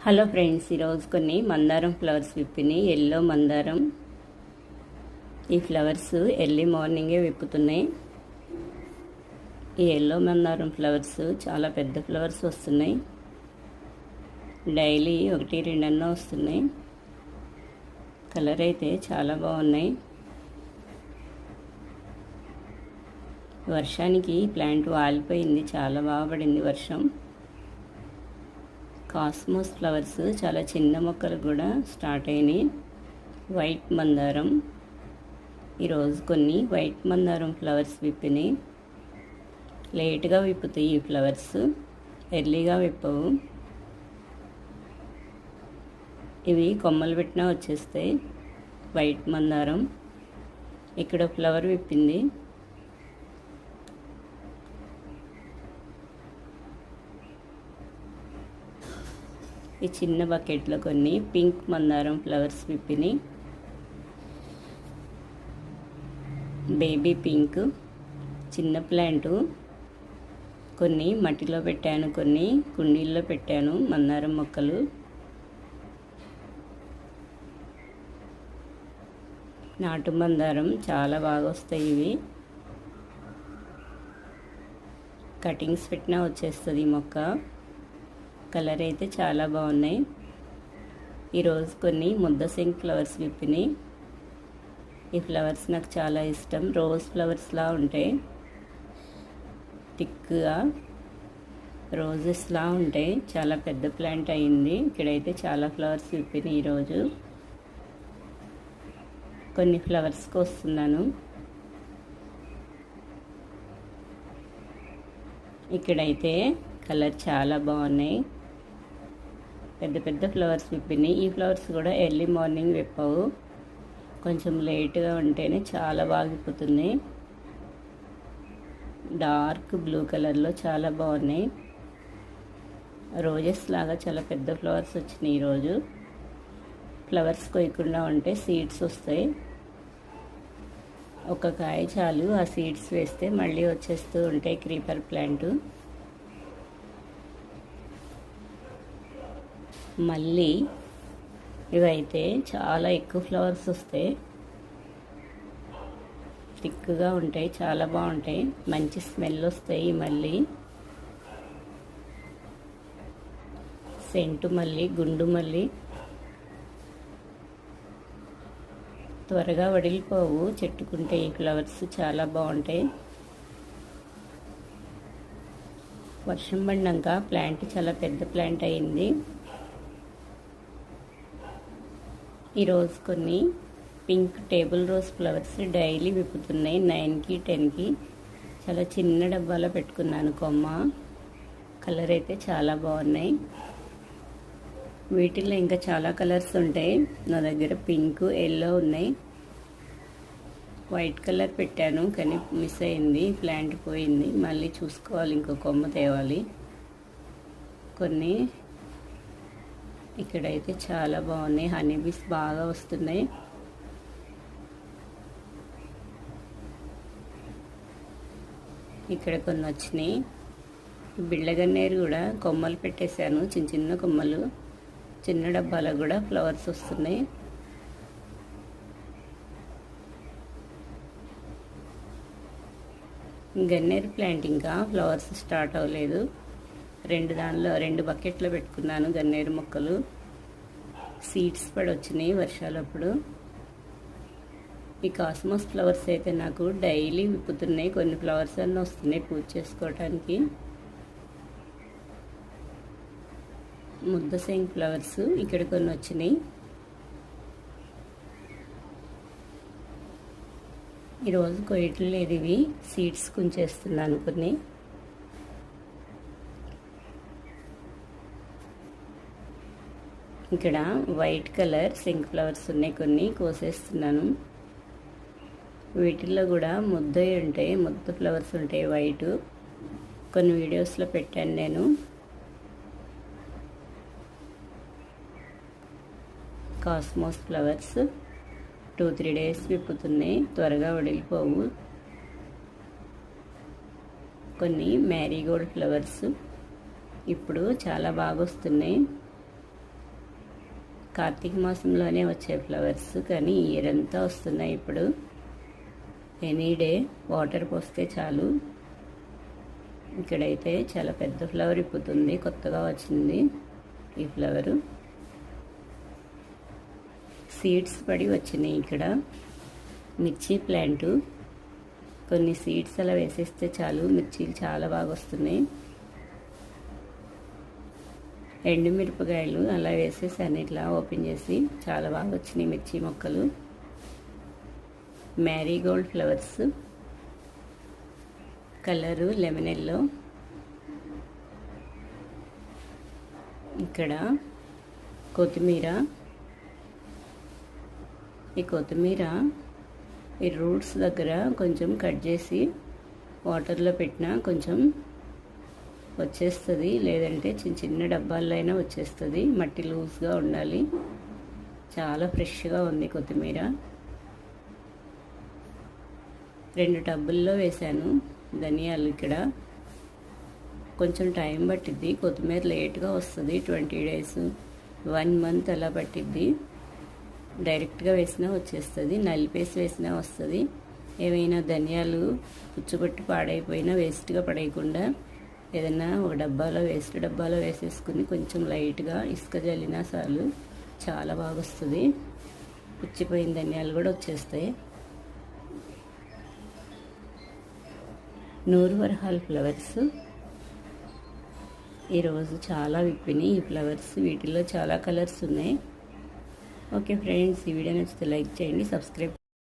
Hello friends, ఈరోజు కొన్ని మందారం ఫ్లవర్స్ విప్పినాయి. ఎల్లో మందారం. ఈ ఫ్లవర్స్ ఎర్లీ మార్నింగే విప్పుతున్నాయి. ఈ ఎల్లో మందారం ఫ్లవర్స్ చాలా పెద్ద ఫ్లవర్స్ వస్తున్నాయి. డైలీ 1-2 వస్తున్నాయి. కలర్ అయితే చాలా బాగున్నాయి. వర్షానికి ప్లాంట్ వాలిపోయింది, చాలా బాగా పడింది వర్షం. కాస్మోస్ ఫ్లవర్స్ చాలా చిన్న మొక్కలు కూడా స్టార్ట్ అయినాయి. వైట్ మందారం. ఈరోజు కొన్ని వైట్ మందారం ఫ్లవర్స్ విప్పినాయి. లేట్గా విప్పుతాయి ఈ ఫ్లవర్స్, ఎర్లీగా విప్పవు. ఇవి కొమ్మలు పెట్టినా వచ్చేస్తాయి. వైట్ మందారం. ఇక్కడ ఫ్లవర్ విప్పింది. ఈ చిన్న బకెట్లో కొన్ని పింక్ మందారం ఫ్లవర్స్ విప్పినాయి. Baby pink. చిన్న ప్లాంటు. కొన్ని మట్టిలో పెట్టాను, కొన్ని కుండీల్లో పెట్టాను మందారం మొక్కలు. నాటు మందారం చాలా బాగా వస్తాయి ఇవి. కటింగ్స్ పెట్టినా వచ్చేస్తుంది ఈ మొక్క. కలర్ అయితే చాలా బాగున్నాయి. ఈరోజు కొన్ని ముద్దశంఖ ఫ్లవర్స్ విప్పినాయి. ఈ ఫ్లవర్స్ నాకు చాలా ఇష్టం. రోజ్ ఫ్లవర్స్లా ఉంటాయి, థిక్గా రోజెస్లా ఉంటాయి. చాలా పెద్ద ప్లాంట్ అయింది. ఇక్కడైతే చాలా ఫ్లవర్స్ విప్పినాయి. ఈరోజు కొన్ని ఫ్లవర్స్కి వస్తున్నాను. ఇక్కడైతే కలర్ చాలా బాగున్నాయి. పెద్ద పెద్ద ఫ్లవర్స్ విప్పినాయి. ఈ ఫ్లవర్స్ కూడా ఎర్లీ మార్నింగ్ విప్పవు, కొంచెం లేట్గా ఉంటేనే చాలా బాగా విప్పుతున్నాయి. డార్క్ బ్లూ కలర్లో చాలా బాగున్నాయి. రోజెస్ లాగా చాలా పెద్ద ఫ్లవర్స్ వచ్చినాయి ఈరోజు. ఫ్లవర్స్ కొయ్యకుండా ఉంటే సీడ్స్ వస్తాయి. ఒక కాయ చాలు, ఆ సీడ్స్ వేస్తే మళ్ళీ వచ్చేస్తూ ఉంటాయి. Creeper plant. మళ్ళీ ఇవైతే చాలా ఎక్కువ ఫ్లవర్స్ వస్తాయి, థిక్గా ఉంటాయి, చాలా బాగుంటాయి. మంచి స్మెల్ వస్తాయి. మళ్ళీ సెంటు మళ్ళీ, గుండు మళ్ళీ త్వరగా వడిలిపోవు, చెట్టుకుంటే ఈ ఫ్లవర్స్ చాలా బాగుంటాయి. వర్షం పడినాక ప్లాంట్ చాలా పెద్ద ప్లాంట్ అయింది. ఈరోజు కొన్ని pink table rose flowers daily విప్పుతున్నాయి. 9కి 10కి. చాలా చిన్న డబ్బాలో పెట్టుకున్నాను కొమ్మ. కలర్ అయితే చాలా బాగున్నాయి. వీటిల్లో ఇంకా చాలా కలర్స్ ఉంటాయి. నా దగ్గర పింక్, ఎల్లో ఉన్నాయి. వైట్ కలర్ పెట్టాను కానీ మిస్ అయింది, ప్లాంట్ పోయింది. మళ్ళీ చూసుకోవాలి, ఇంకో కొమ్మ తేవాలి. కొన్ని ఇక్కడైతే చాలా బాగున్నాయి. హనీ బీస్ బాగా వస్తున్నాయి. ఇక్కడ కొన్ని వచ్చినాయి. బిళ్ళగన్నేరు కూడా కొమ్మలు పెట్టేశాను, చిన్న చిన్న కొమ్మలు. చిన్న డబ్బాలో కూడా ఫ్లవర్స్ వస్తున్నాయి. గన్నేరు ప్లాంట్ ఇంకా ఫ్లవర్స్ స్టార్ట్ అవ్వలేదు. 2 బకెట్లో పెట్టుకున్నాను గన్నేరు మొక్కలు. సీడ్స్ పడి వచ్చినాయి వర్షాలప్పుడు. ఈ కాస్మోస్ ఫ్లవర్స్ అయితే నాకు డైలీ విప్పుతున్నాయి. కొన్ని ఫ్లవర్స్ అన్నీ వస్తున్నాయి పూజ చేసుకోవడానికి. ముద్దశంఖ ఫ్లవర్స్ ఇక్కడ కొన్ని వచ్చినాయి. ఈరోజు కొయ్యట్లు లేదు, ఇవి సీడ్స్ కుంచేస్తున్నాను కొన్ని. ఇక్కడ వైట్ కలర్ సింక్ ఫ్లవర్స్ ఉన్నాయి, కొన్ని కోసేస్తున్నాను. వీటిల్లో కూడా ముద్ద ఉంటాయి, ముద్ద ఫ్లవర్స్ ఉంటాయి వైట్. కొన్ని వీడియోస్లో పెట్టాను నేను. కాస్మోస్ ఫ్లవర్స్ 2-3 డేస్ విప్పుతున్నాయి, త్వరగా వడిలిపోవు. కొన్ని మ్యారీగోల్డ్ ఫ్లవర్స్ ఇప్పుడు చాలా బాగా వస్తున్నాయి. కార్తీక మాసంలోనే వచ్చే ఫ్లవర్స్, కానీ ఇయర్ అంతా వస్తున్నాయి ఇప్పుడు. ఎనీ డే వాటర్ పోస్తే చాలు. ఇక్కడైతే చాలా పెద్ద ఫ్లవర్ ఇప్పుతుంది, కొత్తగా వచ్చింది ఈ ఫ్లవరు. సీడ్స్ పడి వచ్చినాయి ఇక్కడ. మిర్చి ప్లాంటు, కొన్ని సీడ్స్ అలా వేసేస్తే చాలు, మిర్చీలు చాలా బాగా వస్తున్నాయి. ఎండుమిరపకాయలు అలా వేసేసాను, ఇట్లా ఓపెన్ చేసి చాలా బాగా వచ్చినాయి మిర్చి మొక్కలు. Marie Gold flowers, colour lemon yellow. ఇక్కడ కొత్తిమీర, ఈ కొత్తిమీర ఈ రూట్స్ దగ్గర కొంచెం కట్ చేసి వాటర్లో పెట్టినా కొంచెం వచ్చేస్తుంది, లేదంటే చిన్న చిన్న డబ్బాల్లో అయినా వచ్చేస్తుంది. మట్టి లూజ్గా ఉండాలి. చాలా ఫ్రెష్గా ఉంది కొత్తిమీర. 2 టబ్బుల్లో వేశాను ధనియాలు. ఇక్కడ కొంచెం టైం పట్టిద్ది, కొత్తిమీర లేట్గా వస్తుంది. 20 days 1 month అలా పట్టిద్ది. డైరెక్ట్గా వేసినా వచ్చేస్తుంది, నలిపేసి వేసినా వస్తుంది. ఏమైనా ధనియాలు పుచ్చుపట్టి పాడైపోయినా వేస్ట్గా పడేయకుండా ఏదైనా ఒక డబ్బాలో, వేస్ట్ డబ్బాలో వేసేసుకుని కొంచెం లైట్గా ఇసుక జల్లినా చాలు, చాలా బాగా వస్తుంది. పుచ్చిపోయిన ధనియాలు కూడా వచ్చేస్తాయి. నూరువరహాల్ ఫ్లవర్స్ ఈరోజు చాలా విప్పినాయి ఈ ఫ్లవర్స్. వీటిలో చాలా కలర్స్ ఉన్నాయి. ఓకే ఫ్రెండ్స్, ఈ వీడియో నచ్చితే లైక్ చేయండి, సబ్స్క్రైబ్